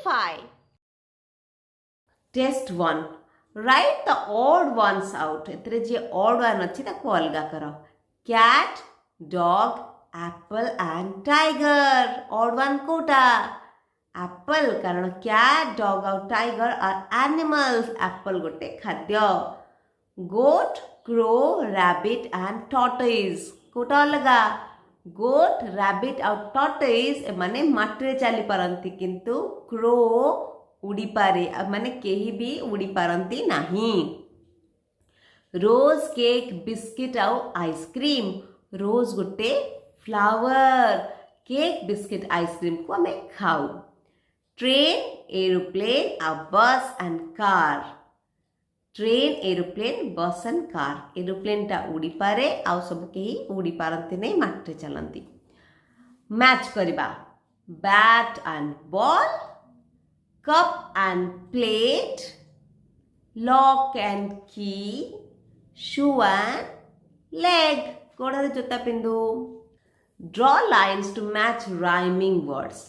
Wittify. Test 1. Write the odd ones out. एतरे J odd one अच्छी ताको अलगा करो. Cat, dog, apple and tiger. Odd one Kota. Apple कारण cat, dog और tiger are animals. Apple गोटे खाद्य. Goat, crow, rabbit and tortoise. Kota अलगा. Goat, rabbit और tortoise माने माटरे चली पारंती किंतु crow उड़ी पारे माने केही भी उड़ी पारंती नहीं. रोज केक बिस्किट आउ आइसक्रीम. रोज गोटे फ्लावर. केक बिस्किट आइसक्रीम को हमें खाऊ. ट्रेन एरोप्लेन आ बस एंड कार. ट्रेन एरोप्लेन बस एंड कार. एरोप्लेन टा उड़ी पारे आउ सब केही उड़ी पारंती नहीं माटरे चलंती. मैच करिबा. Bat and ball. Cup and plate, lock and key, shoe and leg. गोड़े जोता पिंदु. Draw lines to match rhyming words.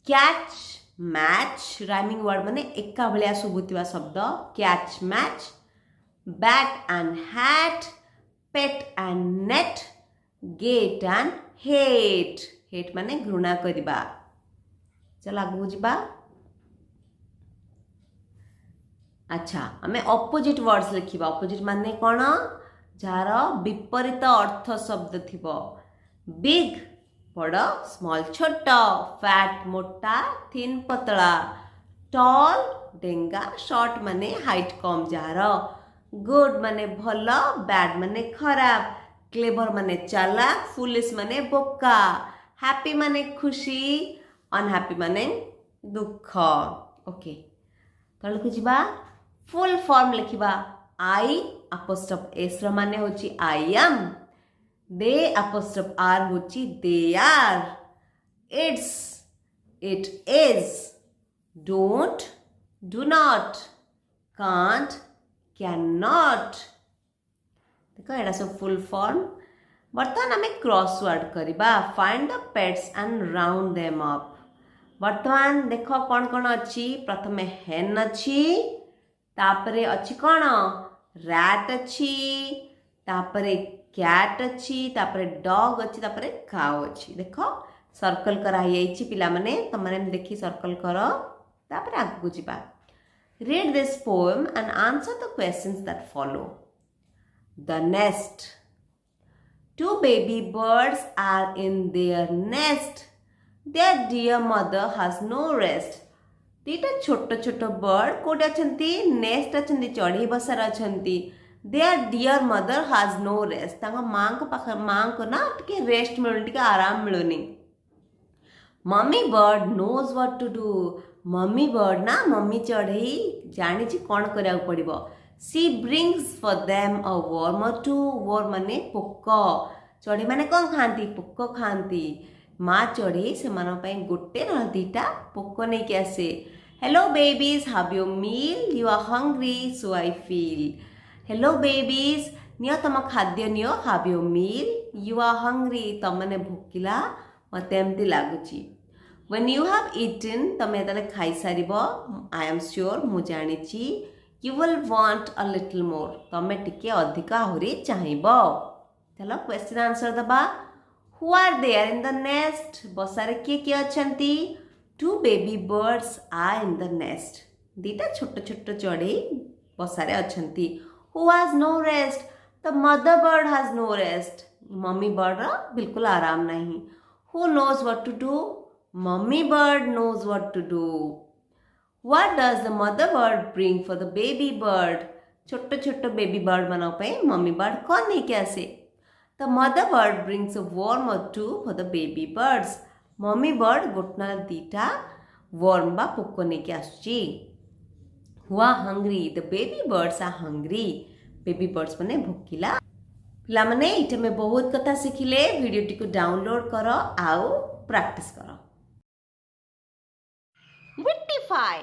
Catch, match, rhyming word माने एका भलिया सुबुतिवा शब्द. Catch, match. Bat and hat, pet and net, gate and hate. Hate माने घृणा करिबा. चल आगु जिबा. अच्छा आमे ऑपोजिट वर्ड्स लिखिबा. ऑपोजिट माने कोन जार विपरीत अर्थ शब्द थिबो. बिग बड़, स्मॉल छोट. फैट मोटा, थिन पतला. टॉल डेंगा, शॉर्ट माने हाइट कम जार. गुड माने भलो, बैड माने खराब. क्लेवर माने चालाक, फुलिश माने बोका. हैप्पी माने खुशी, अनहैप्पी माने दुख. ओके तळकु जिबा. फुल फॉर्म लिखिबा. आई अपोस्ट्रोफ एस रो माने होची I am. They apostrophe R होची they are. It's it is. Don't do not. Can't can not. देखो एडा सब फुल फॉर्म. बर्तमान आमे क्रॉसवर्ड करिबा. Find the pets and round them up. बर्तमान देखो कौन कौन अच्छी. प्रथमे हेन अच्छी. तापरे अच्छी कौन रैट अच्छी. तापरे कैट अच्छी. तापरे डॉग अच्छी. तापरे काउ अच्छी. देखो सर्कल करा जाइछि पिला माने तमने देखि सर्कल करो. तापरे आगु जिबा. Read this poem and answer the questions that follow. The nest. Two baby birds are in their nest. Their dear mother has no rest. दीटा छोट छोट बर्ड कोटे अछंती. नेस्ट अछंती चढ़ी बसार अछंती. देयर डियर मदर हाज नो रेस्ट. तांका मां को पाख मां को ना टिके रेस्ट मिलुनी, टिके आराम मिलुनी. Mummy bird knows what to do. Mummy bird ना मम्मी चढ़ई जानी छि कोन करिया पड़िबो. She brings for them a worm or two. Worm माने पोक. चढ़ई माने कोन खांती. पोक खांती. माँ चढ़ई से मानो पे गोटे न दीटा पोक नहीं के आसे. Hello babies have your meal. You are hungry so I feel. Hello babies नियो तम खाद्य नियो. Have your meal. You are hungry तमने भोकिला मते एमती लागुची. व्हेन यू हैव ईटन तमे तले खाई सारिबो. आई एम श्योर मु जानिची. You will want a little more. तमे टिके अधिक आहुरी चाहिबो. चलो क्वेश्चन आंसर दबा. Who are there in the nest? बसारे किए किए अछंती. Two baby birds are in the nest. दीटा छोट छोट चढ़ई बसारे अछंती. Who has no rest? The mother bird has no rest. Mummy bird रा बिल्कुल आराम नहीं. Who knows what to do? Mummy bird knows what to do. What does the mother bird bring for the baby bird? छोट छोट baby bird मानो पे mummy bird कौन नहीं के आसे. The mother bird brings a worm or two for the baby birds. Mommy bird गोटना दीटा worm बा Poco ने के आसुची. Who are hungry? The baby birds are hungry. Baby birds मने भोकिला. पिला मने इटे में बहुत कथा सिखिले. वीडियो टी को डाउनलोड करो आउ प्रैक्टिस करो. Wittify.